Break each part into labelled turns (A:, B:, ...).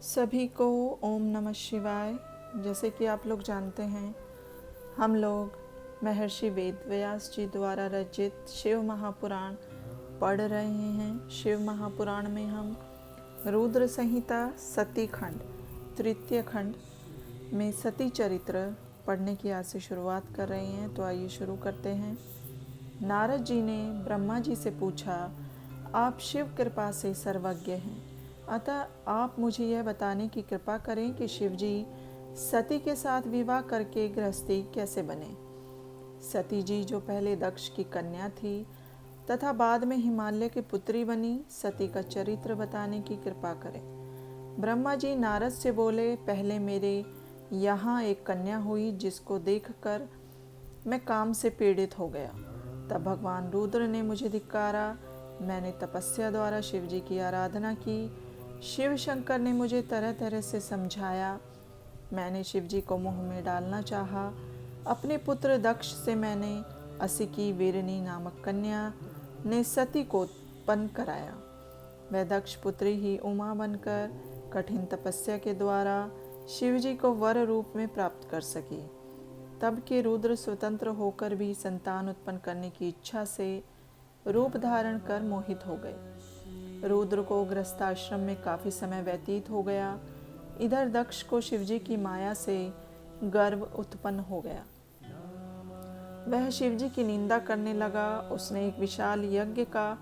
A: सभी को ओम नमः शिवाय। जैसे कि आप लोग जानते हैं, हम लोग महर्षि वेद व्यास जी द्वारा रचित शिव महापुराण पढ़ रहे हैं। शिव महापुराण में हम रुद्र संहिता सती खंड तृतीय खंड में सती चरित्र पढ़ने की आज से शुरुआत कर रहे हैं। तो आइए शुरू करते हैं। नारद जी ने ब्रह्मा जी से पूछा, आप शिव कृपा से सर्वज्ञ हैं, अतः आप मुझे यह बताने की कृपा करें कि शिव जी सती के साथ विवाह करके गृहस्थी कैसे बने। सती जी जो पहले दक्ष की कन्या थी तथा बाद में हिमालय की पुत्री बनी, सती का चरित्र बताने की कृपा करें। ब्रह्मा जी नारद से बोले, पहले मेरे यहाँ एक कन्या हुई जिसको देखकर मैं काम से पीड़ित हो गया। तब भगवान रुद्र ने मुझे धिक्कारा। मैंने तपस्या द्वारा शिव जी की आराधना की। शिव शंकर ने मुझे तरह तरह से समझाया। मैंने शिव जी को मुँह में डालना चाहा। अपने पुत्र दक्ष से मैंने असी की वीरनी नामक कन्या ने सती को उत्पन्न कराया। वह दक्ष पुत्री ही उमा बनकर कठिन तपस्या के द्वारा शिव जी को वर रूप में प्राप्त कर सकी। तब के रुद्र स्वतंत्र होकर भी संतान उत्पन्न करने की इच्छा से रूप धारण कर मोहित हो गए। रुद्र को गृहस्थाश्रम में काफी समय व्यतीत हो गया। इधर दक्ष को शिवजी की माया से गर्व उत्पन्न हो गया। वह शिवजी की निंदा करने लगा। उसने एक विशाल यज्ञ का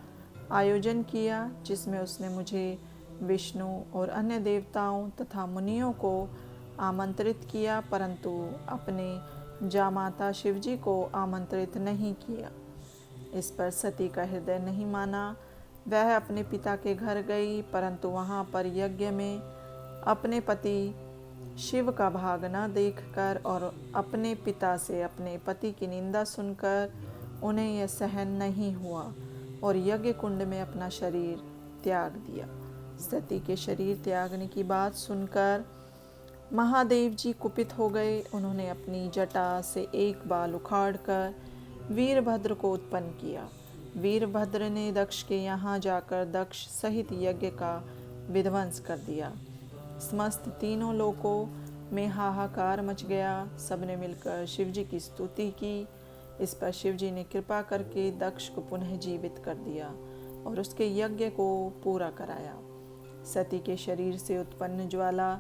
A: आयोजन किया जिसमें उसने मुझे, विष्णु और अन्य देवताओं तथा मुनियों को आमंत्रित किया, परंतु अपने जामाता शिवजी को आमंत्रित नहीं किया। इस पर सती का हृदय नहीं माना। वह अपने पिता के घर गई, परंतु वहाँ पर यज्ञ में अपने पति शिव का भाग न देखकर और अपने पिता से अपने पति की निंदा सुनकर उन्हें यह सहन नहीं हुआ और यज्ञ कुंड में अपना शरीर त्याग दिया। सती के शरीर त्यागने की बात सुनकर महादेव जी कुपित हो गए। उन्होंने अपनी जटा से एक बाल उखाड़कर वीरभद्र को उत्पन्न किया। वीरभद्र ने दक्ष के यहाँ जाकर दक्ष सहित यज्ञ का विध्वंस कर दिया। समस्त तीनों लोकों में हाहाकार मच गया। सबने मिलकर शिवजी की स्तुति की। इस पर शिवजी ने कृपा करके दक्ष को पुनः जीवित कर दिया और उसके यज्ञ को पूरा कराया। सती के शरीर से उत्पन्न ज्वाला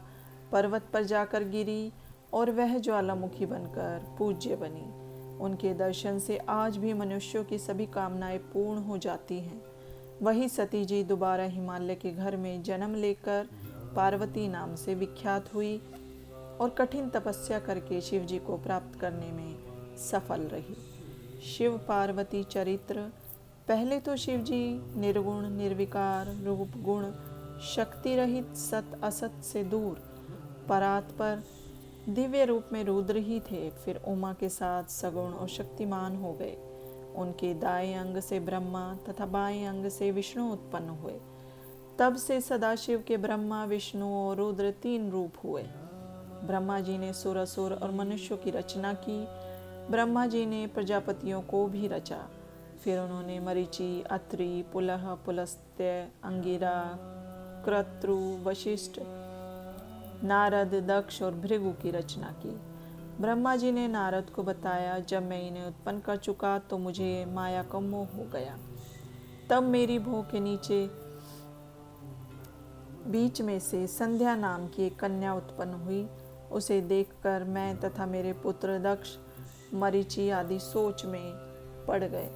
A: पर्वत पर जाकर गिरी और वह ज्वालामुखी बनकर पूज्य बनी। उनके दर्शन से आज भी मनुष्यों की सभी कामनाएं पूर्ण हो जाती हैं। वही सती जी दोबारा हिमालय के घर में जन्म लेकर पार्वती नाम से विख्यात हुई और कठिन तपस्या करके शिव जी को प्राप्त करने में सफल रही। शिव पार्वती चरित्र। पहले तो शिव जी निर्गुण निर्विकार रूप गुण शक्ति रहित सत असत से दूर परात्पर दिव्य रूप में रुद्र ही थे। फिर उमा के साथ सगुण और शक्तिमान हो गए। उनके दाएं अंग से ब्रह्मा तथा बाएं अंग से विष्णु उत्पन्न हुए। तब से सदाशिव के ब्रह्मा विष्णु और रुद्र तीन रूप हुए। ब्रह्मा जी ने सुर असुर और मनुष्यों की रचना की। ब्रह्मा जी ने प्रजापतियों को भी रचा। फिर उन्होंने मरीचि, अत्रि, पुलह, पुलस्त्य, अंगिरा, क्रतु, वशिष्ठ, नारद, दक्ष और भृगु की रचना की। ब्रह्मा जी ने नारद को बताया, जब मैं इन्हें उत्पन्न कर चुका तो मुझे माया का मोह हो गया। तब मेरी भों के नीचे बीच में से संध्या नाम की एक कन्या उत्पन्न हुई। उसे देखकर मैं तथा मेरे पुत्र दक्ष, मरीचि आदि सोच में पड़ गए।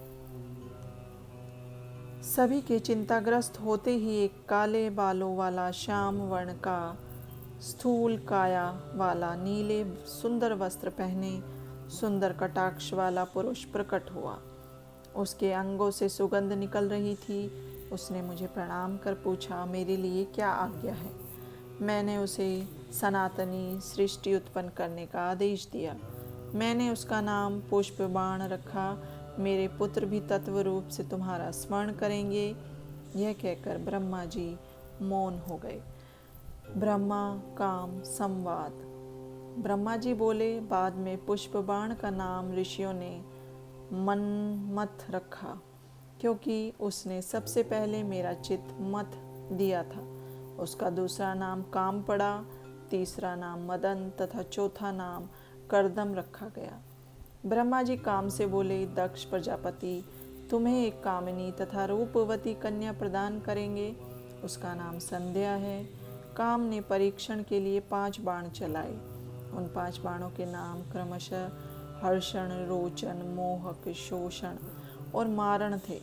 A: सभी के चिंताग्रस्त होते ही एक काले बालों वाला श्याम वर्ण का स्थूल काया वाला नीले सुंदर वस्त्र पहने सुंदर कटाक्ष वाला पुरुष प्रकट हुआ। उसके अंगों से सुगंध निकल रही थी। उसने मुझे प्रणाम कर पूछा, मेरे लिए क्या आज्ञा है। मैंने उसे सनातनी सृष्टि उत्पन्न करने का आदेश दिया। मैंने उसका नाम पुष्पबाण रखा। मेरे पुत्र भी तत्व रूप से तुम्हारा स्मरण करेंगे। यह कहकर ब्रह्मा जी मौन हो गए। ब्रह्मा काम संवाद। ब्रह्मा जी बोले, बाद में पुष्पबाण का नाम ऋषियों ने मनमथ रखा, क्योंकि उसने सबसे पहले मेरा चित्त मथ दिया था उसका दूसरा नाम काम पड़ा, तीसरा नाम मदन तथा चौथा नाम करदम रखा गया। ब्रह्मा जी काम से बोले, दक्ष प्रजापति तुम्हें एक कामिनी तथा रूपवती कन्या प्रदान करेंगे, उसका नाम संध्या है। काम ने परीक्षण के लिए 5 बाण चलाए। उन 5 बाणों के नाम क्रमशः हर्षण, रोचन, मोहक, शोषण और मारण थे।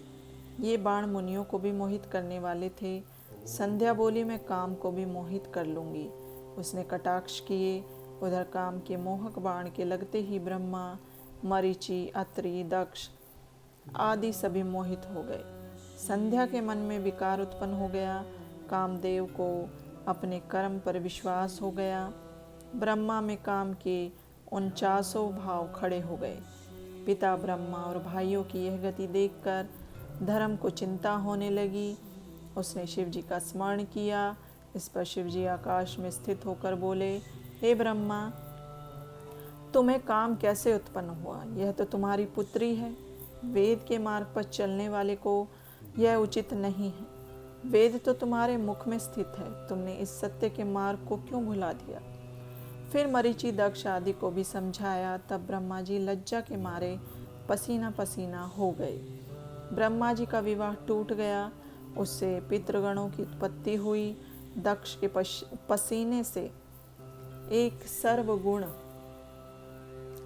A: ये बाण मुनियों को भी मोहित करने वाले थे। संध्या बोली, मैं काम को भी मोहित कर लूंगी। उसने कटाक्ष किए। उधर काम के मोहक बाण के लगते ही ब्रह्मा, मरीचि, अत्रि, दक्ष आदि सभी मोहित हो गए। संध्या के मन में विकार उत्पन्न हो गया। कामदेव को अपने कर्म पर विश्वास हो गया। ब्रह्मा में काम के 49 भाव खड़े हो गए। पिता ब्रह्मा और भाइयों की यह गति देखकर धर्म को चिंता होने लगी। उसने शिव जी का स्मरण किया। इस पर शिव जी आकाश में स्थित होकर बोले, हे ब्रह्मा, तुम्हें काम कैसे उत्पन्न हुआ? यह तो तुम्हारी पुत्री है। वेद के मार्ग पर चलने वाले को यह उचित नहीं है। वेद तो तुम्हारे मुख में स्थित है, तुमने इस सत्य के मार्ग को क्यों भुला दिया? फिर मरीचि, दक्ष आदि को भी समझाया। तब ब्रह्मा जी लज्जा के मारे पसीना पसीना हो गए। ब्रह्मा जी का विवाह टूट गया। उससे पितृगणों की उत्पत्ति हुई। दक्ष के पसीने से एक सर्वगुण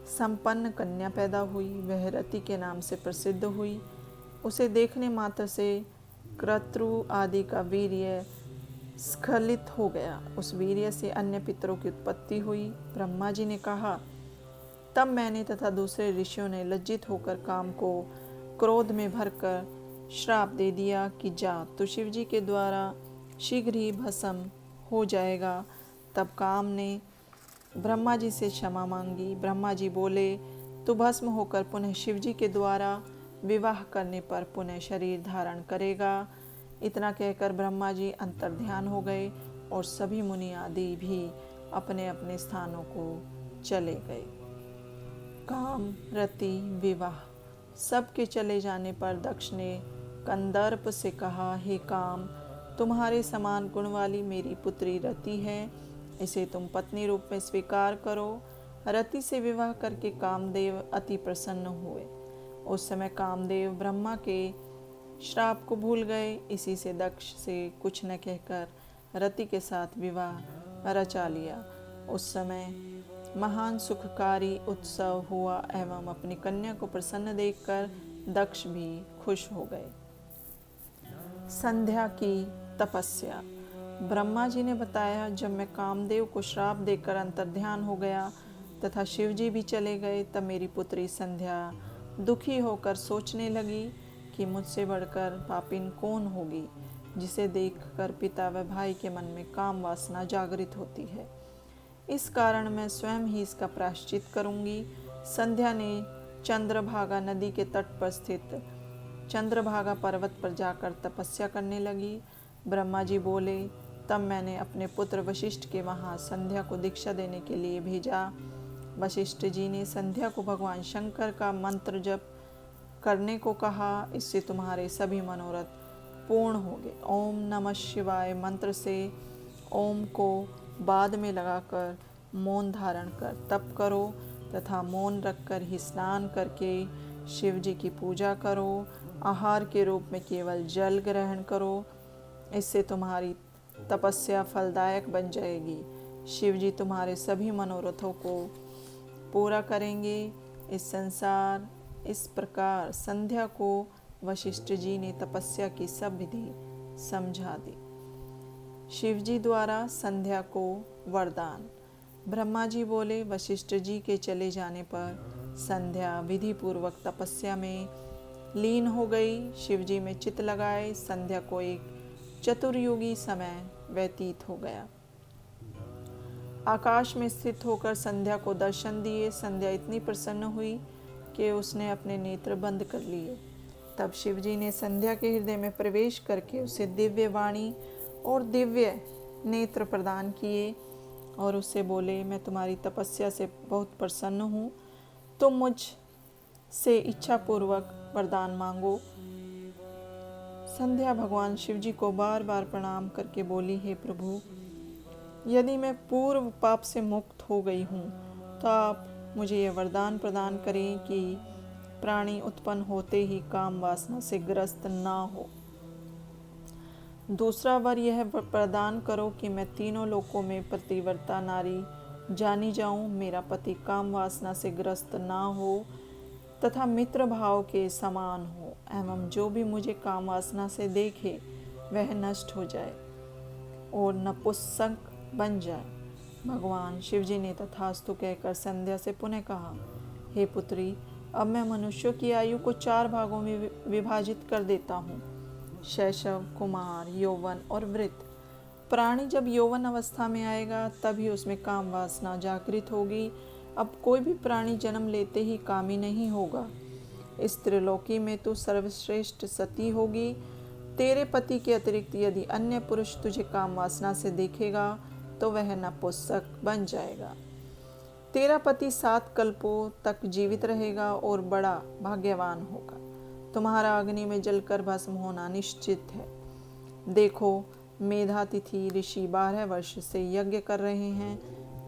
A: संपन्न कन्या पैदा हुई। वह रति के नाम से प्रसिद्ध हुई। उसे देखने मात्र से क्रतु आदि का वीर्य स्खलित हो गया। उस वीर्य से अन्य पितरों की उत्पत्ति हुई। ब्रह्मा जी ने कहा, तब मैंने तथा दूसरे ऋषियों ने लज्जित होकर काम को क्रोध में भरकर श्राप दे दिया कि जा, तो शिव जी के द्वारा शीघ्र ही भस्म हो जाएगा। तब काम ने ब्रह्मा जी से क्षमा मांगी। ब्रह्मा जी बोले, तू भस्म होकर पुनः शिव जी के द्वारा विवाह करने पर पुनः शरीर धारण करेगा। इतना कहकर ब्रह्मा जी अंतर्ध्यान हो गए और सभी मुनि आदि भी अपने अपने स्थानों को चले गए। काम, रति, विवाह सबके चले जाने पर दक्ष ने कंदर्प से कहा, हे काम, तुम्हारे समान गुण वाली मेरी पुत्री रति है, इसे तुम पत्नी रूप में स्वीकार करो। रति से विवाह करके कामदेव अति प्रसन्न हुए। उस समय कामदेव ब्रह्मा के श्राप को भूल गए। इसी से दक्ष से कुछ न कहकर रति के साथ विवाह रचा लिया। उस समय महान सुखकारी उत्सव हुआ एवं अपनी कन्या को प्रसन्न देखकर दक्ष भी खुश हो गए। संध्या की तपस्या। ब्रह्मा जी ने बताया, जब मैं कामदेव को श्राप देकर अंतर्ध्यान हो गया तथा शिव जी भी चले गए, तब मेरी पुत्री संध्या दुखी होकर सोचने लगी कि मुझसे बढ़कर पापिन कौन होगी, जिसे देखकर पिता व भाई के मन में काम वासना जागृत होती है। इस कारण मैं स्वयं ही इसका प्रायश्चित करूंगी। संध्या ने चंद्रभागा नदी के तट पर स्थित चंद्रभागा पर्वत पर जाकर तपस्या करने लगी। ब्रह्मा जी बोले, तब मैंने अपने पुत्र वशिष्ठ के वहाँ संध्या को दीक्षा देने के लिए भेजा। वशिष्ठ जी ने संध्या को भगवान शंकर का मंत्र जप करने को कहा, इससे तुम्हारे सभी मनोरथ पूर्ण होंगे। ओम नमः शिवाय मंत्र से ओम को बाद में लगाकर मौन धारण कर तप करो तथा मौन रखकर ही स्नान करके शिव जी की पूजा करो। आहार के रूप में केवल जल ग्रहण करो, इससे तुम्हारी तपस्या फलदायक बन जाएगी। शिव जी तुम्हारे सभी मनोरथों को पूरा करेंगे। इस प्रकार संध्या को वशिष्ठ जी ने तपस्या की सब विधि समझा दी। शिव जी द्वारा संध्या को वरदान। ब्रह्मा जी बोले, वशिष्ठ जी के चले जाने पर संध्या विधि पूर्वक तपस्या में लीन हो गई। शिव जी में चित्त लगाए संध्या को एक चतुर्युगी समय व्यतीत हो गया। आकाश में स्थित होकर संध्या को दर्शन दिए। संध्या इतनी प्रसन्न हुई कि उसने अपने नेत्र बंद कर लिए। तब शिव जी ने संध्या के हृदय में प्रवेश करके उसे दिव्य वाणी और दिव्य नेत्र प्रदान किए और उससे बोले, मैं तुम्हारी तपस्या से बहुत प्रसन्न हूँ, तुम मुझ से इच्छा पूर्वक वरदान मांगो। संध्या भगवान शिव जी को बार बार प्रणाम करके बोली, हे प्रभु, यदि मैं पूर्व पाप से मुक्त हो गई हूँ तो आप मुझे यह वरदान प्रदान करें कि प्राणी उत्पन्न होते ही काम वासना से ग्रस्त ना हो। दूसरा वर यह प्रदान करो कि मैं तीनों लोकों में पतिव्रता नारी जानी जाऊं, मेरा पति काम वासना से ग्रस्त ना हो तथा मित्र भाव के समान हो एवं जो भी मुझे काम वासना से देखे वह नष्ट हो जाए और नपुंसक बन जाए। भगवान शिवजी ने तथास्तु कहकर संध्या से पुनः कहा, हे पुत्री, अब मैं मनुष्यों की आयु को 4 भागों में विभाजित कर देता हूँ, शैशव, कुमार, यौवन और वृद्ध। प्राणी जब यौवन अवस्था में आएगा तभी उसमें काम वासना जागृत होगी। अब कोई भी प्राणी जन्म लेते ही कामी नहीं होगा। इस त्रिलोकी में तू सर्वश्रेष्ठ सती होगी। तेरे पति के अतिरिक्त यदि अन्य पुरुष तुझे काम वासना से देखेगा तो वह नपुंसक बन जाएगा। तेरा पति 7 कल्पों तक जीवित रहेगा और बड़ा भाग्यवान होगा। तुम्हारा अग्नि में जलकर भस्म होना निश्चित है। देखो, मेधातिथि ऋषि 12 वर्ष से यज्ञ कर रहे हैं,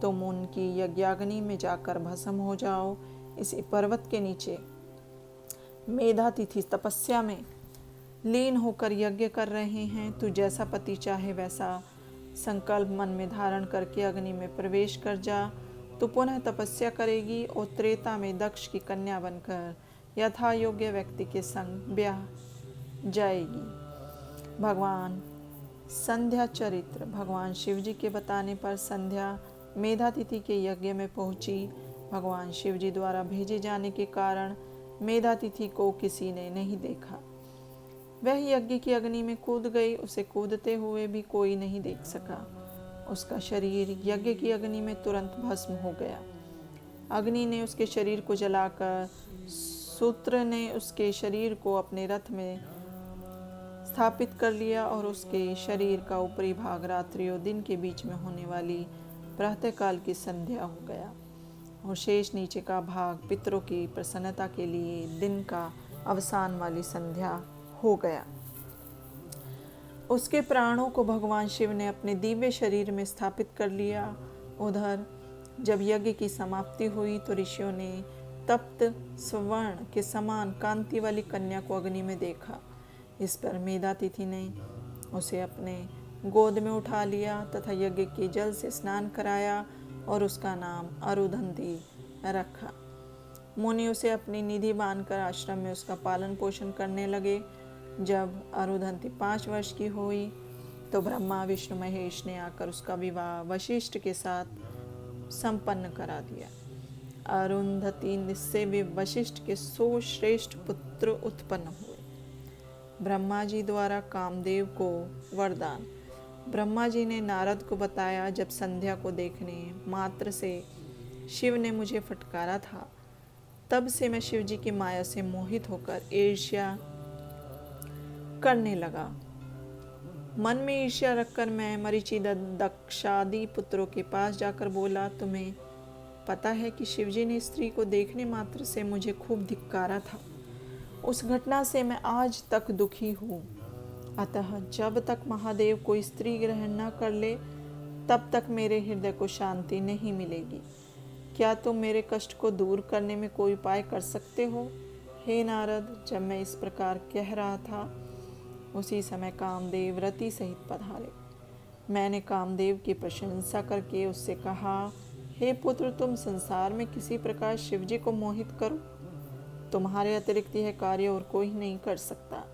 A: तुम उनकी यज्ञाग्नि में जाकर भस्म हो जाओ। इसी पर्वत के नीचे मेधातिथि तपस्या में लीन होकर यज्ञ कर रहे हैं। तू जैसा पति चाहे वैसा संकल्प मन में धारण करके अग्नि में प्रवेश कर जा। तू पुनः तपस्या करेगी और त्रेता में दक्ष की कन्या बनकर यथा योग्य व्यक्ति के संग ब्याह जाएगी। भगवान संध्या चरित्र। भगवान शिवजी के बताने पर संध्या मेधातिथि के यज्ञ में पहुंची। भगवान शिवजी द्वारा भेजे जाने के कारण मेधातिथि को किसी ने नहीं देखा। वह यज्ञ की अग्नि में कूद गई। उसे कूदते हुए भी कोई नहीं देख सका। उसका शरीर यज्ञ की अग्नि में तुरंत भस्म हो गया। अग्नि ने उसके शरीर को जलाकर सूत्र ने उसके शरीर को अपने रथ में स्थापित कर लिया और उसके शरीर का ऊपरी भाग रात्रि और दिन के बीच में होने वाली प्रातःकाल की संध्या हो गया और शेष नीचे का भाग पितरों की प्रसन्नता के लिए दिन का अवसान वाली संध्या हो गया। उसके प्राणों को भगवान शिव ने अपने दिव्य शरीर में स्थापित कर लिया। उधर जब यज्ञ की समाप्ति हुई तो ऋषियों ने तप्त स्वर्ण के समान कांति वाली कन्या को अग्नि में देखा। इस पर मेधातिथि ने उसे अपने गोद में उठा लिया तथा यज्ञ के जल से स्नान कराया और उसका नाम अरुंधति रखा। मुनि उसे अपनी निधि बांधकर आश्रम में उसका पालन पोषण करने लगे। जब अरुंधति 5 वर्ष की हुई तो ब्रह्मा विष्णु महेश ने आकर उसका विवाह वशिष्ठ के साथ संपन्न करा दिया। अरुंधति से वशिष्ठ के 100 श्रेष्ठ पुत्र उत्पन्न हुए। ब्रह्मा जी द्वारा कामदेव को वरदान। ब्रह्मा जी ने नारद को बताया, जब संध्या को देखने मात्र से शिव ने मुझे फटकारा था, तब से मैं शिव जी की माया से मोहित होकर ईर्ष्या करने लगा। मन में ईर्ष्या रखकर मैं मरीचि दक्षादि पुत्रों के पास जाकर बोला, तुम्हें पता है कि शिवजी ने स्त्री को देखने मात्र से मुझे खूब धिक्कारा था। उस घटना से मैं आज तक दुखी हूँ। अतः जब तक महादेव कोई स्त्री ग्रहण न कर ले तब तक मेरे हृदय को शांति नहीं मिलेगी। क्या तुम मेरे कष्ट को दूर करने में कोई उपाय कर सकते हो? हे नारद, जब मैं इस प्रकार कह रहा था उसी समय कामदेव रति सहित पधारे। मैंने कामदेव की प्रशंसा करके उससे कहा, हे पुत्र, तुम संसार में किसी प्रकार शिवजी को मोहित करो। तुम्हारे अतिरिक्त यह कार्य और कोई नहीं कर सकता।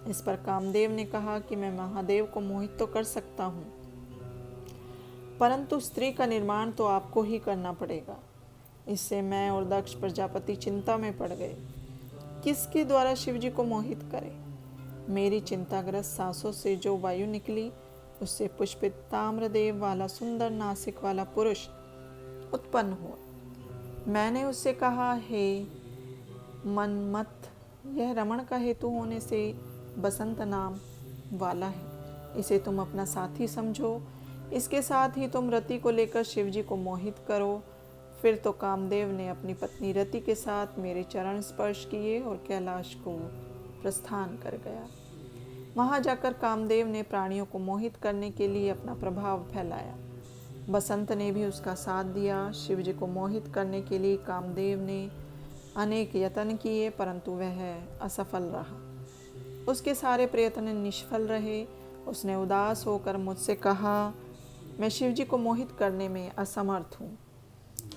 A: इस पर कामदेव ने कहा कि मैं महादेव को मोहित तो कर सकता हूँ, परंतु स्त्री का निर्माण तो आपको ही करना पड़ेगा। इससे मैं और दक्ष प्रजापति चिंता में पड़ गए। किसके द्वारा शिवजी को मोहित करें? मेरी चिंताग्रस्त सांसों से जो वायु निकली उससे पुष्पित ताम्रदेव वाला सुंदर नासिक वाला पुरुष उत्पन्न हुआ। मैंने उससे कहा, हे मनमथ, यह रमण का हेतु होने से बसंत नाम वाला है। इसे तुम अपना साथी समझो। इसके साथ ही तुम रति को लेकर शिवजी को मोहित करो। फिर तो कामदेव ने अपनी पत्नी रति के साथ मेरे चरण स्पर्श किए और कैलाश को प्रस्थान कर गया। वहाँ जाकर कामदेव ने प्राणियों को मोहित करने के लिए अपना प्रभाव फैलाया। बसंत ने भी उसका साथ दिया। शिव जी को मोहित करने के लिए कामदेव ने अनेक यत्न किए, परंतु वह असफल रहा। उसके सारे प्रयत्न निष्फल रहे। उसने उदास होकर मुझसे कहा, मैं शिव जी को मोहित करने में असमर्थ हूँ।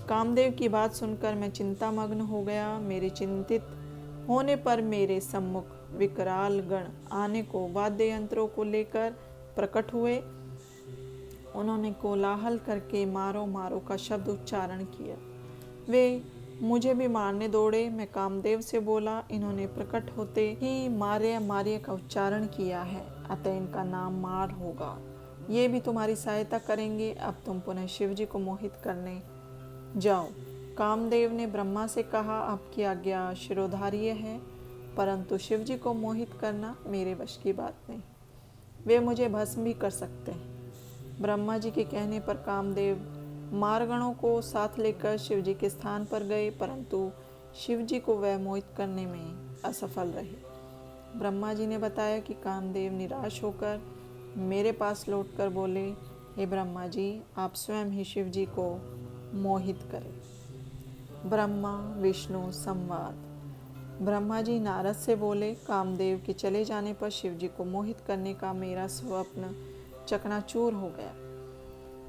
A: कामदेव की बात सुनकर मैं चिंतामग्न हो गया। मेरे चिंतित होने पर मेरे सम्मुख विकराल गण आने को वाद्य यंत्रों को लेकर प्रकट हुए। उन्होंने कोलाहल करके मारो मारो का शब्द उच्चारण किया। वे मुझे भी मारने दौड़े। मैं कामदेव से बोला, इन्होंने प्रकट होते ही मार्य मार्य का उच्चारण किया है, अतः इनका नाम मार होगा। ये भी तुम्हारी सहायता करेंगे। अब तुम पुनः शिव जी को मोहित करने जाओ। कामदेव ने ब्रह्मा से कहा, आपकी आज्ञा शिरोधार्य है, परंतु शिव जी को मोहित करना मेरे वश की बात नहीं। वे मुझे भस्म भी कर सकते हैं। ब्रह्मा जी के कहने पर कामदेव मारगणों को साथ लेकर शिव जी के स्थान पर गए, परंतु शिव जी को वह मोहित करने में असफल रहे। ब्रह्मा जी ने बताया कि कामदेव निराश होकर मेरे पास लौटकर बोले, हे ब्रह्मा जी, आप स्वयं ही शिव जी को मोहित करें। ब्रह्मा विष्णु संवाद। ब्रह्मा जी नारद से बोले, कामदेव के चले जाने पर शिव जी को मोहित करने का मेरा स्वप्न चकनाचूर हो गया।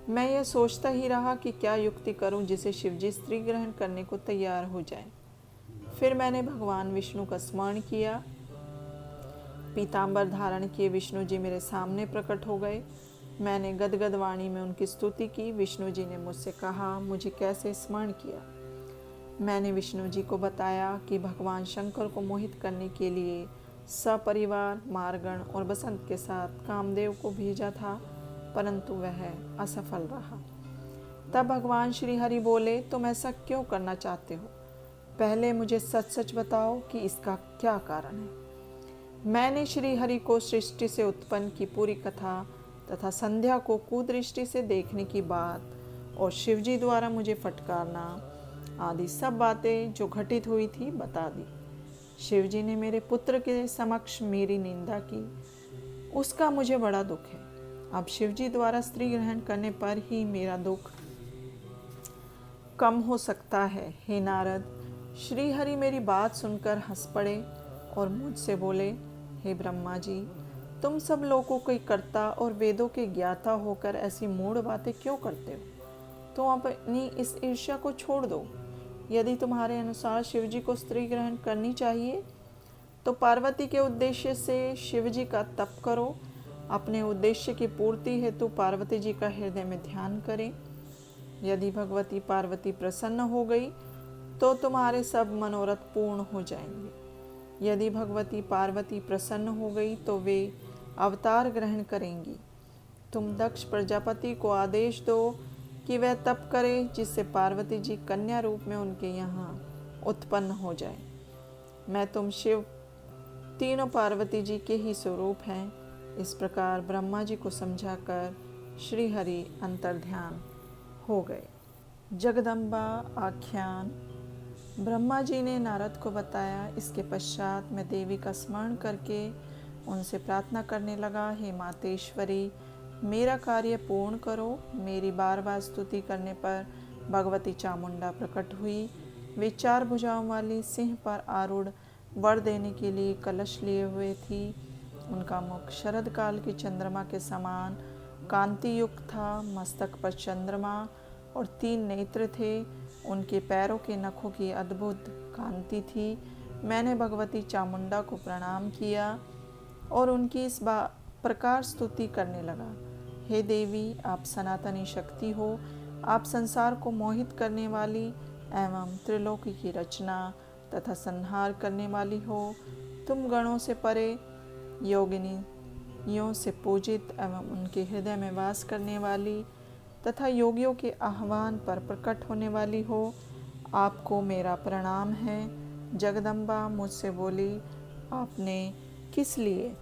A: मैं यह सोचता ही रहा कि क्या युक्ति करूं जिसे शिव जी स्त्री ग्रहण करने को तैयार हो जाएं। फिर मैंने भगवान विष्णु का स्मरण किया। पीतांबर धारण किए विष्णु जी मेरे सामने प्रकट हो गए। मैंने गदगद वाणी में उनकी स्तुति की। विष्णु जी ने मुझसे कहा, मुझे कैसे स्मरण किया। मैंने विष्णु जी को बताया कि भगवान शंकर को मोहित करने के लिए सपरिवार मारगण और बसंत के साथ कामदेव को भेजा था, परंतु वह असफल रहा। तब भगवान श्री हरि बोले, तुम ऐसा क्यों करना चाहते हो? पहले मुझे सच सच बताओ कि इसका क्या कारण है। मैंने श्री हरि को सृष्टि से उत्पन्न की पूरी कथा तथा संध्या को कुदृष्टि से देखने की बात और शिवजी द्वारा मुझे फटकारना आदि सब बातें जो घटित हुई थी बता दी। शिवजी ने मेरे पुत्र के समक्ष मेरी निंदा की, उसका मुझे बड़ा दुख है। अब शिवजी द्वारा स्त्री ग्रहण करने पर ही मेरा दुख कम हो सकता है। हे नारद, श्री हरि मेरी बात सुनकर हंस पड़े और मुझसे बोले, हे ब्रह्मा जी, तुम सब लोगों के कर्ता और वेदों के ज्ञाता होकर ऐसी मूढ़ बातें क्यों करते हो? तुम अपनी इस ईर्ष्या को छोड़ दो। यदि तुम्हारे अनुसार शिवजी को स्त्री ग्रहण करनी चाहिए तो पार्वती के उद्देश्य से शिवजी का तप करो। अपने उद्देश्य की पूर्ति हेतु पार्वती जी का हृदय में ध्यान करें। यदि भगवती पार्वती प्रसन्न हो गई तो तुम्हारे सब मनोरथ पूर्ण हो जाएंगे। यदि भगवती पार्वती प्रसन्न हो गई तो वे अवतार ग्रहण करेंगी। तुम दक्ष प्रजापति को आदेश दो कि वह तप करे जिससे पार्वती जी कन्या रूप में उनके यहाँ उत्पन्न हो जाए। मैं तुम शिव तीनों पार्वती जी के ही स्वरूप हैं। इस प्रकार ब्रह्मा जी को समझाकर श्री हरि अंतर्ध्यान हो गए। जगदम्बा आख्यान। ब्रह्मा जी ने नारद को बताया। इसके पश्चात मैं देवी का स्मरण करके उनसे प्रार्थना करने लगा, हे मातेश्वरी, मेरा कार्य पूर्ण करो। मेरी बार बार स्तुति करने पर भगवती चामुंडा प्रकट हुई। वे 4 भुजाओं वाली सिंह पर आरूढ़ वर देने के लिए कलश लिए हुए थी। उनका मुख शरद काल के चंद्रमा के समान कांति युक्त था। मस्तक पर चंद्रमा और 3 नेत्र थे। उनके पैरों के नखों की अद्भुत कांति थी। मैंने भगवती चामुंडा को प्रणाम किया और उनकी इस प्रकार स्तुति करने लगा, हे देवी, आप सनातनी शक्ति हो। आप संसार को मोहित करने वाली एवं त्रिलोकी की रचना तथा संहार करने वाली हो। तुम गणों से परे योगिनियों से पूजित एवं उनके हृदय में वास करने वाली तथा योगियों के आह्वान पर प्रकट होने वाली हो। आपको मेरा प्रणाम है। जगदम्बा मुझसे बोली, आपने किस लिए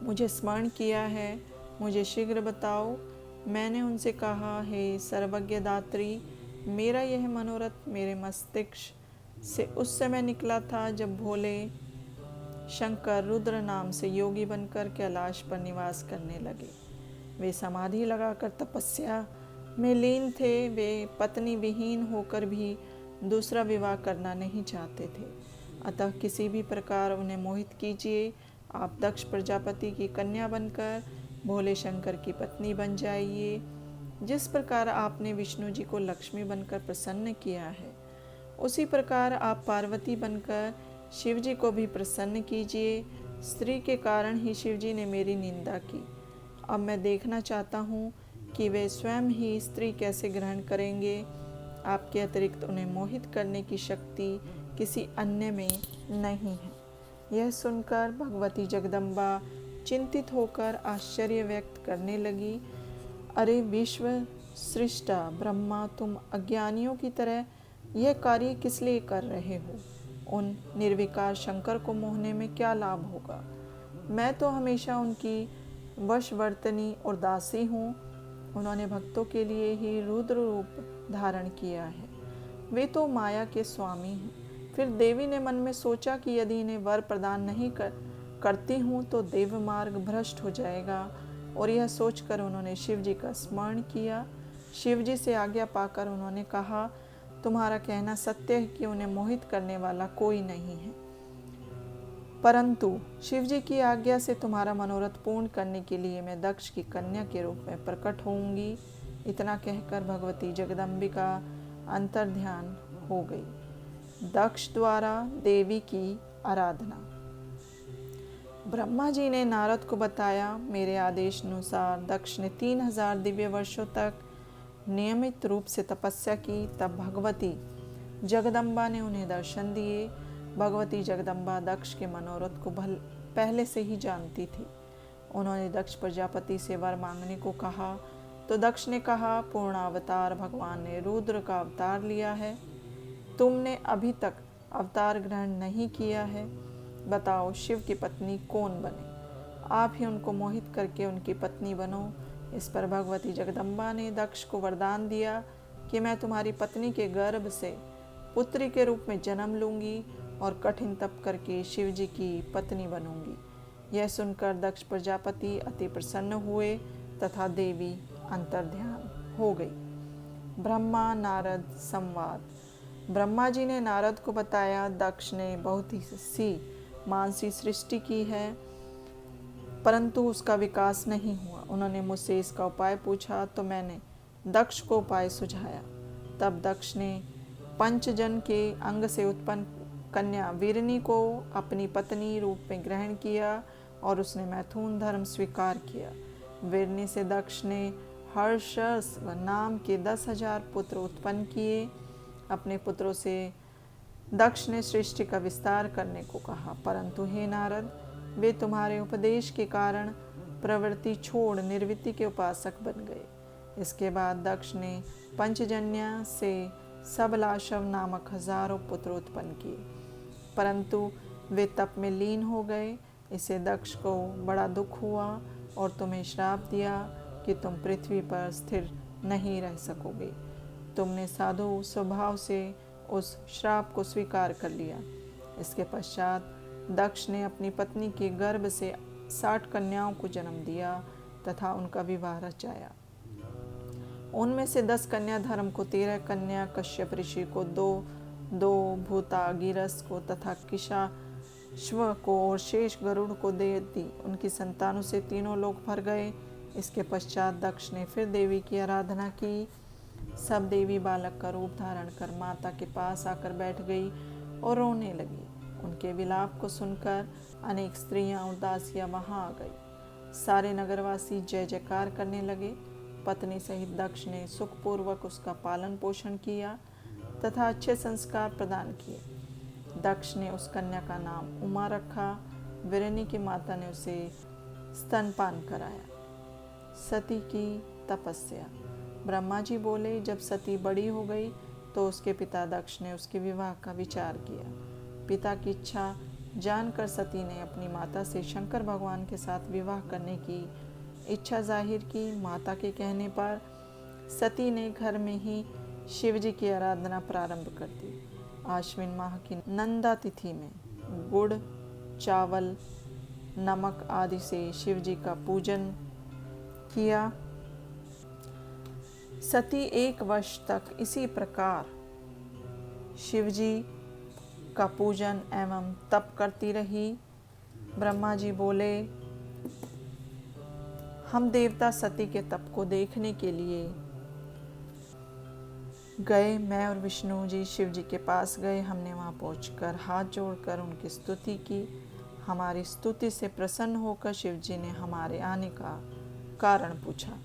A: मुझे स्मरण किया है, मुझे शीघ्र बताओ। मैंने उनसे कहा, हे सर्वज्ञ दात्री, मेरा यह मनोरथ मेरे मस्तिष्क से उस समय निकला था जब भोले शंकर रुद्र नाम से योगी बनकर कैलाश पर निवास करने लगे। वे समाधि लगाकर तपस्या में लीन थे। वे पत्नी विहीन होकर भी दूसरा विवाह करना नहीं चाहते थे। अतः किसी भी प्रकार उन्हें मोहित कीजिए। आप दक्ष प्रजापति की कन्या बनकर भोले शंकर की पत्नी बन जाइए। जिस प्रकार आपने विष्णु जी को लक्ष्मी बनकर प्रसन्न किया है, उसी प्रकार आप पार्वती बनकर शिव जी को भी प्रसन्न कीजिए। स्त्री के कारण ही शिव जी ने मेरी निंदा की। अब मैं देखना चाहता हूँ कि वे स्वयं ही स्त्री कैसे ग्रहण करेंगे। आपके अतिरिक्त उन्हें मोहित करने की शक्ति किसी अन्य में नहीं है। यह सुनकर भगवती जगदम्बा चिंतित होकर आश्चर्य व्यक्त करने लगी। अरे विश्व सृष्टा ब्रह्मा, तुम अज्ञानियों की तरह यह कार्य किस लिए कर रहे हो? उन निर्विकार शंकर को मोहने में क्या लाभ होगा? मैं तो हमेशा उनकी वशवर्तनी और दासी हूँ। उन्होंने भक्तों के लिए ही रुद्र रूप धारण किया है। वे तो माया के स्वामी हैं। फिर देवी ने मन में सोचा कि यदि इन्हें वर प्रदान नहीं करती हूँ तो देव मार्ग भ्रष्ट हो जाएगा, और यह सोचकर उन्होंने शिव जी का स्मरण किया। शिव जी से आज्ञा पाकर उन्होंने कहा, तुम्हारा कहना सत्य है कि उन्हें मोहित करने वाला कोई नहीं है, परंतु शिव जी की आज्ञा से तुम्हारा मनोरथ पूर्ण करने के लिए मैं दक्ष की कन्या के रूप में प्रकट होऊंगी। इतना कहकर भगवती जगदम्बिका अंतर्ध्यान हो गई। दक्ष द्वारा देवी की आराधना। ब्रह्मा जी ने नारद को बताया, मेरे आदेश अनुसार दक्ष ने 3000 दिव्य वर्षों तक नियमित रूप से तपस्या की। तब भगवती जगदम्बा ने उन्हें दर्शन दिए। भगवती जगदम्बा दक्ष के मनोरथ को पहले से ही जानती थी। उन्होंने दक्ष प्रजापति से वर मांगने को कहा तो दक्ष ने कहा, पूर्णावतार भगवान ने रुद्र का अवतार लिया है। तुमने अभी तक अवतार ग्रहण नहीं किया है। बताओ शिव की पत्नी कौन बने? आप ही उनको मोहित करके उनकी पत्नी बनो। इस पर भगवती जगदम्बा ने दक्ष को वरदान दिया कि मैं तुम्हारी पत्नी के गर्भ से पुत्री के रूप में जन्म लूंगी और कठिन तप करके शिव जी की पत्नी बनूंगी। यह सुनकर दक्ष प्रजापति अति प्रसन्न हुए तथा देवी अंतर्ध्यान हो गई। ब्रह्मा नारद संवाद। ब्रह्मा जी ने नारद को बताया, दक्ष ने बहुत ही सी मानसी सृष्टि की है, परंतु उसका विकास नहीं हुआ। उन्होंने मुझसे इसका उपाय पूछा तो मैंने दक्ष को उपाय सुझाया। तब दक्ष ने पंचजन के अंग से उत्पन्न कन्या वीरनी को अपनी पत्नी रूप में ग्रहण किया और उसने मैथुन धर्म स्वीकार किया। वीरनी से दक्ष ने हर्षस नाम के 10,000 पुत्र उत्पन्न किए। अपने पुत्रों से दक्ष ने सृष्टि का विस्तार करने को कहा, परंतु हे नारद, वे तुम्हारे उपदेश के कारण प्रवृत्ति छोड़ निर्वृत्ति के उपासक बन गए। इसके बाद दक्ष ने पंचजन्य से सबलाशव नामक हजारों पुत्र उत्पन्न किए, परंतु वे तप में लीन हो गए। इससे दक्ष को बड़ा दुख हुआ और तुम्हें श्राप दिया कि तुम पृथ्वी पर स्थिर नहीं रह सकोगे। तुमने साधु स्वभाव से उस श्राप को स्वीकार कर लिया। इसके पश्चात दक्ष ने अपनी पत्नी के गर्भ से 60 कन्याओं को जन्म दिया तथा उनका विवाह रचाया। उनमें से 10 कन्या धर्म को, 13 कन्या कश्यप ऋषि को, 2 भूता गिरस को तथा किशाश्व को और शेष गरुड़ को दे दी। उनकी संतानों से तीनों लोग भर गए। इसके पश्चात दक्ष ने फिर देवी की आराधना की। सब देवी बालक का रूप धारण कर माता के पास आकर बैठ गई और रोने लगी। उनके विलाप को सुनकर अनेक स्त्रियां और दासियां वहां आ गई। सारे नगरवासी जय जयकार करने लगे। पत्नी सहित दक्ष ने सुखपूर्वक उसका पालन पोषण किया तथा अच्छे संस्कार प्रदान किए। दक्ष ने उस कन्या का नाम उमा रखा। वीरनी की माता ने उसे स्तनपान कराया। सती की तपस्या। ब्रह्मा जी बोले, जब सती बड़ी हो गई तो उसके पिता दक्ष ने उसके विवाह का विचार किया। पिता की इच्छा जानकर सती ने अपनी माता से शंकर भगवान के साथ विवाह करने की इच्छा जाहिर की। माता के कहने पर सती ने घर में ही शिव जी की आराधना प्रारंभ कर दी। आश्विन माह की नंदा तिथि में गुड़, चावल, नमक आदि से शिव जी का पूजन किया। सती 1 वर्ष तक इसी प्रकार शिव जी का पूजन एवं तप करती रही। ब्रह्मा जी बोले, हम देवता सती के तप को देखने के लिए गए। मैं और विष्णु जी शिव जी के पास गए। हमने वहाँ पहुंचकर हाथ जोड़कर उनकी स्तुति की। हमारी स्तुति से प्रसन्न होकर शिव जी ने हमारे आने का कारण पूछा।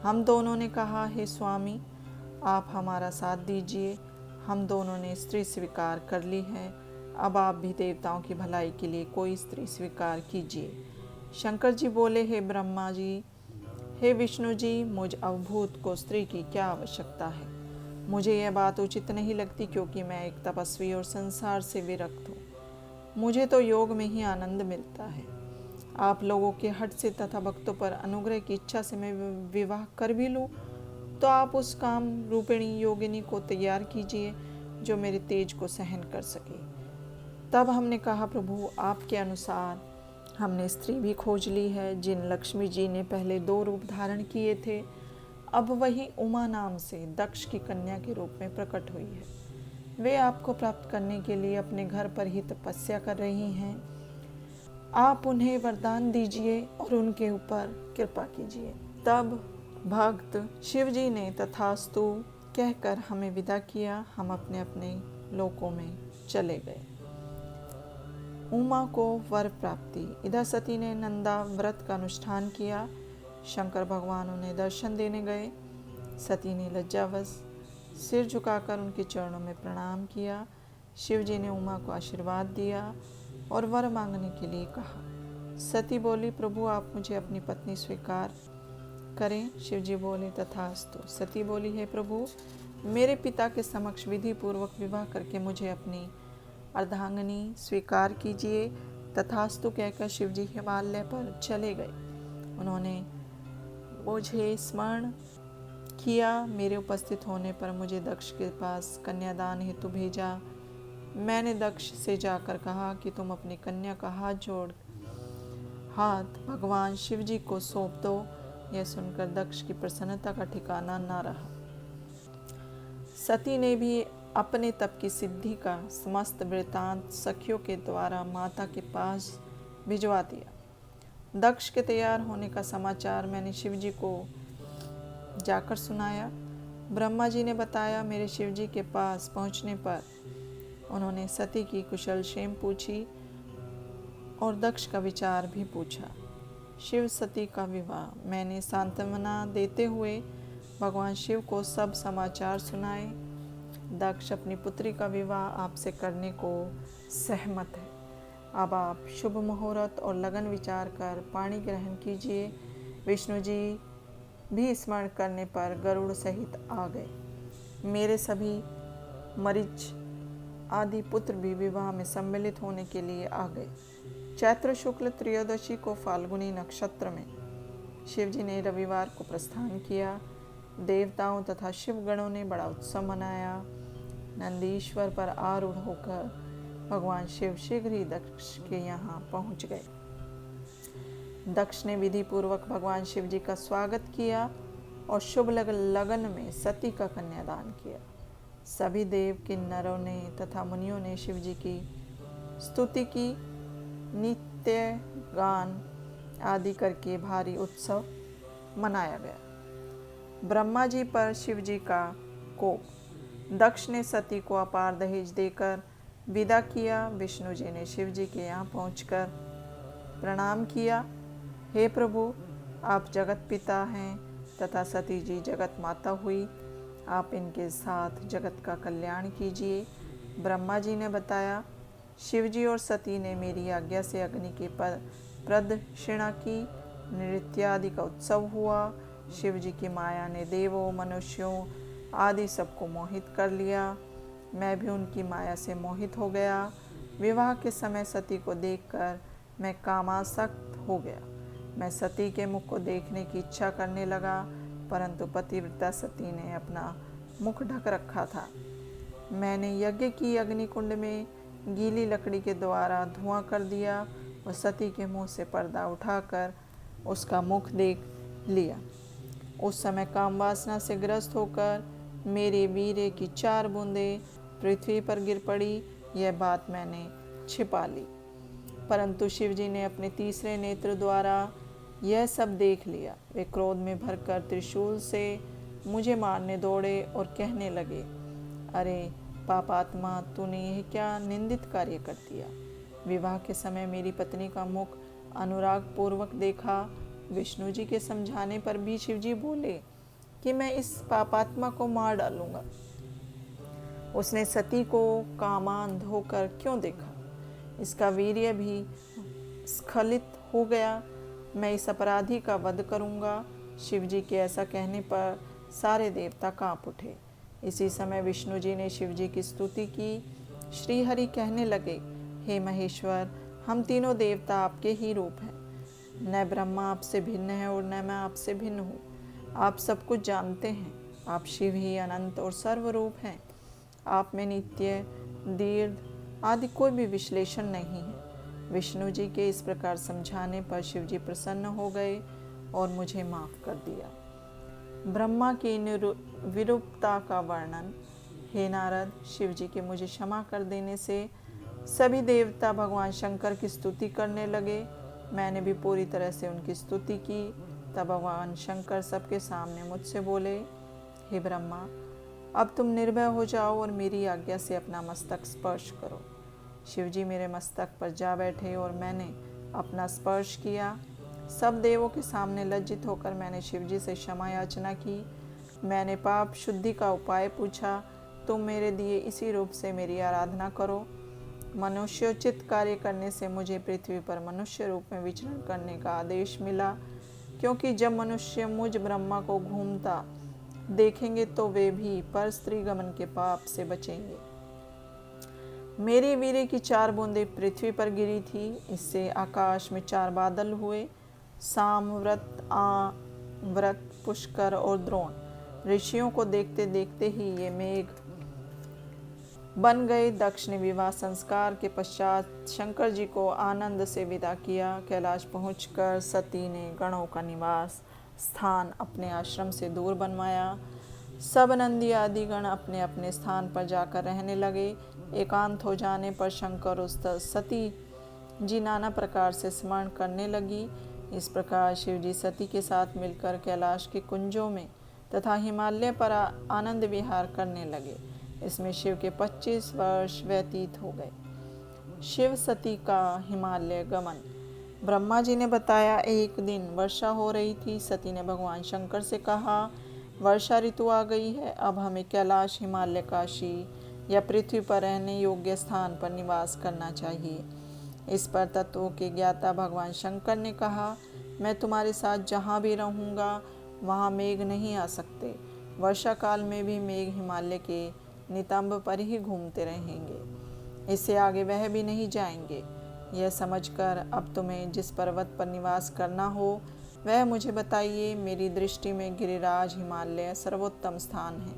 A: हम दोनों ने कहा, हे स्वामी, आप हमारा साथ दीजिए। हम दोनों ने स्त्री स्वीकार कर ली है। अब आप भी देवताओं की भलाई के लिए कोई स्त्री स्वीकार कीजिए। शंकर जी बोले, हे ब्रह्मा जी, हे विष्णु जी, मुझ अवभूत को स्त्री की क्या आवश्यकता है। मुझे यह बात उचित नहीं लगती, क्योंकि मैं एक तपस्वी और संसार से विरक्त हूँ। मुझे तो योग में ही आनंद मिलता है। आप लोगों के हट से तथा भक्तों पर अनुग्रह की इच्छा से मैं विवाह कर भी लूँ, तो आप उस काम रूपिणी योगिनी को तैयार कीजिए जो मेरे तेज को सहन कर सके। तब हमने कहा, प्रभु, आपके अनुसार हमने स्त्री भी खोज ली है। जिन लक्ष्मी जी ने पहले 2 रूप धारण किए थे, अब वही उमा नाम से दक्ष की कन्या के रूप में प्रकट हुई है। वे आपको प्राप्त करने के लिए अपने घर पर ही तपस्या कर रही हैं। आप उन्हें वरदान दीजिए और उनके ऊपर कृपा कीजिए। तब भक्त शिव जी ने तथास्तु कहकर हमें विदा किया। हम अपने अपने लोकों में चले गए। उमा को वर प्राप्ति। इधर सती ने नंदा व्रत का अनुष्ठान किया। शंकर भगवान उन्हें दर्शन देने गए। सती ने लज्जावश सिर झुकाकर उनके चरणों में प्रणाम किया। शिव जी ने उमा को आशीर्वाद दिया और वर मांगने के लिए कहा। सती बोली, प्रभु, आप मुझे अपनी पत्नी स्वीकार करें। शिव जी बोले, तथास्तु। सती बोली, हे प्रभु, मेरे पिता के समक्ष विधि पूर्वक विवाह करके मुझे अपनी अर्धांगिनी स्वीकार कीजिए। तथास्तु कहकर शिव जी हिमालय पर चले गए। उन्होंने मुझे स्मरण किया। मेरे उपस्थित होने पर मुझे दक्ष के पास कन्यादान हेतु भेजा। मैंने दक्ष से जाकर कहा कि तुम अपनी कन्या का हाथ भगवान शिव जी को सौंप दो। यह सुनकर दक्ष की प्रसन्नता का ठिकाना न रहा। सती ने भी अपने तप की सिद्धि का समस्त वृतांत सखियों के द्वारा माता के पास भिजवा दिया। दक्ष के तैयार होने का समाचार मैंने शिव जी को जाकर सुनाया। ब्रह्मा जी ने बताया। मेरे शिव जी के पास पहुंचने पर उन्होंने सती की कुशल क्षेम पूछी और दक्ष का विचार भी पूछा। शिव सती का विवाह। मैंने सांत्वना देते हुए भगवान शिव को सब समाचार सुनाए। दक्ष अपनी पुत्री का विवाह आपसे करने को सहमत है। अब आप शुभ मुहूर्त और लगन विचार कर पाणी ग्रहण कीजिए। विष्णु जी भी स्मरण करने पर गरुड़ सहित आ गए। मेरे सभी मरीच आदि पुत्र भी विवाह में सम्मिलित होने के लिए आ गए। चैत्र शुक्ल त्रयोदशी को फाल्गुनी नक्षत्र में शिव जी ने रविवार को प्रस्थान किया। देवताओं तथा शिवगणों ने बड़ा उत्सव मनाया। नंदीश्वर पर आरूढ़ होकर भगवान शिव शीघ्र ही दक्ष के यहाँ पहुँच गए। दक्ष ने विधि पूर्वक भगवान शिव जी का स्वागत किया और शुभ लगन में सती का कन्यादान किया। सभी देव किन्नरों ने तथा मुनियों ने शिव जी की स्तुति की। नित्य गान आदि करके भारी उत्सव मनाया गया। ब्रह्मा जी पर शिव जी का कोप। दक्ष ने सती को अपार दहेज देकर विदा किया। विष्णु जी ने शिव जी के यहाँ पहुंचकर प्रणाम किया। हे प्रभु, आप जगत पिता हैं तथा सती जी जगत माता हुई। आप इनके साथ जगत का कल्याण कीजिए। ब्रह्मा जी ने बताया। शिव जी और सती ने मेरी आज्ञा से अग्नि की प्रदक्षिणा की। नृत्य आदि का उत्सव हुआ। शिव जी की माया ने देवों, मनुष्यों आदि सबको मोहित कर लिया। मैं भी उनकी माया से मोहित हो गया। विवाह के समय सती को देखकर मैं कामासक्त हो गया। मैं सती के मुख को देखने की इच्छा करने लगा, परंतु पतिव्रता सती ने अपना मुख ढक रखा था। मैंने यज्ञ की अग्निकुंड में गीली लकड़ी के द्वारा धुआं कर दिया और सती के मुंह से पर्दा उठाकर उसका मुख देख लिया। उस समय काम वासना से ग्रस्त होकर मेरे वीर्य की 4 बूंदें पृथ्वी पर गिर पड़ी। यह बात मैंने छिपा ली, परंतु शिवजी ने अपने तीसरे नेत्र द्वारा यह सब देख लिया। वे क्रोध में भरकर त्रिशूल से मुझे मारने दौड़े और कहने लगे, अरे पापात्मा, तूने यह क्या निंदित कार्य कर दिया। विवाह के समय मेरी पत्नी का मुख अनुराग पूर्वक देखा। विष्णु जी के समझाने पर भी शिवजी बोले कि मैं इस पापात्मा को मार डालूंगा। उसने सती को कामांध होकर क्यों देखा, इसका वीर्य भी स्खलित हो गया। मैं इस अपराधी का वध करूंगा। शिवजी के ऐसा कहने पर सारे देवता कांप उठे। इसी समय विष्णु जी ने शिवजी की स्तुति की। श्री हरि कहने लगे, हे महेश्वर, हम तीनों देवता आपके ही रूप हैं। न ब्रह्मा आपसे भिन्न है और न मैं आपसे भिन्न हूँ। आप सब कुछ जानते हैं। आप शिव ही अनंत और सर्वरूप हैं। आप में नित्य, दीर्घ आदि कोई भी विश्लेषण नहीं है। विष्णु जी के इस प्रकार समझाने पर शिवजी प्रसन्न हो गए और मुझे माफ कर दिया। ब्रह्मा की विरूपता का वर्णन। हे नारद, शिवजी के मुझे क्षमा कर देने से सभी देवता भगवान शंकर की स्तुति करने लगे। मैंने भी पूरी तरह से उनकी स्तुति की। तब भगवान शंकर सबके सामने मुझसे बोले, हे ब्रह्मा, अब तुम निर्भय हो जाओ और मेरी आज्ञा से अपना मस्तक स्पर्श करो। शिवजी मेरे मस्तक पर जा बैठे और मैंने अपना स्पर्श किया। सब देवों के सामने लज्जित होकर मैंने शिवजी से क्षमा याचना की। मैंने पाप शुद्धि का उपाय पूछा। तुम मेरे दिए इसी रूप से मेरी आराधना करो। मनुष्योचित कार्य करने से मुझे पृथ्वी पर मनुष्य रूप में विचरण करने का आदेश मिला, क्योंकि जब मनुष्य मुझ ब्रह्मा को घूमता देखेंगे तो वे भी पर स्त्री गमन के पाप से बचेंगे। मेरे वीर्य की 4 बूंदें पृथ्वी पर गिरी थी। इससे आकाश में 4 बादल हुए। साम, व्रत, व्रत, पुष्कर और द्रोण ऋषियों को देखते देखते ही ये मेघ बन गए। दक्ष ने विवाह संस्कार के पश्चात शंकर जी को आनंद से विदा किया। कैलाश पहुंचकर सती ने गणों का निवास स्थान अपने आश्रम से दूर बनवाया। सब नंदी आदि गण अपने अपने स्थान पर जाकर रहने लगे। एकांत हो जाने पर शंकर उस सती जी नाना प्रकार से स्मरण करने लगी। इस प्रकार शिवजी सती के साथ मिलकर कैलाश के कुंजों में तथा हिमालय पर आनंद विहार करने लगे। इसमें शिव के 25 वर्ष व्यतीत हो गए। शिव सती का हिमालय गमन। ब्रह्मा जी ने बताया, एक दिन वर्षा हो रही थी। सती ने भगवान शंकर से कहा, वर्षा ऋतु आ गई है, अब हमें कैलाश, हिमालय, काशी या पृथ्वी पर रहने योग्य स्थान पर निवास करना चाहिए। इस पर तत्वों के ज्ञाता भगवान शंकर ने कहा, मैं तुम्हारे साथ जहाँ भी रहूँगा वहाँ मेघ नहीं आ सकते। वर्षा काल में भी मेघ हिमालय के नितंब पर ही घूमते रहेंगे, इससे आगे वह भी नहीं जाएंगे। यह समझकर अब तुम्हें जिस पर्वत पर निवास करना हो वह मुझे बताइए। मेरी दृष्टि में गिरिराज हिमालय सर्वोत्तम स्थान है।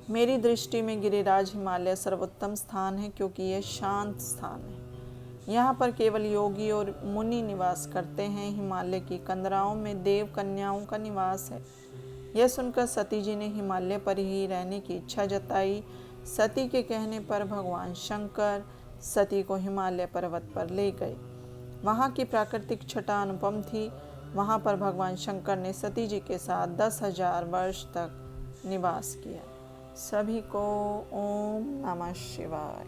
A: मेरी दृष्टि में गिरिराज हिमालय सर्वोत्तम स्थान है, क्योंकि यह शांत स्थान है। यहाँ पर केवल योगी और मुनि निवास करते हैं। हिमालय की कंदराओं में देव कन्याओं का निवास है। यह सुनकर सती जी ने हिमालय पर ही रहने की इच्छा जताई। सती के कहने पर भगवान शंकर सती को हिमालय पर्वत पर ले गए। वहाँ की प्राकृतिक छटा अनुपम थी। वहाँ पर भगवान शंकर ने सती जी के साथ 10,000 वर्ष तक निवास किया। सभी को ओम नमः शिवाय।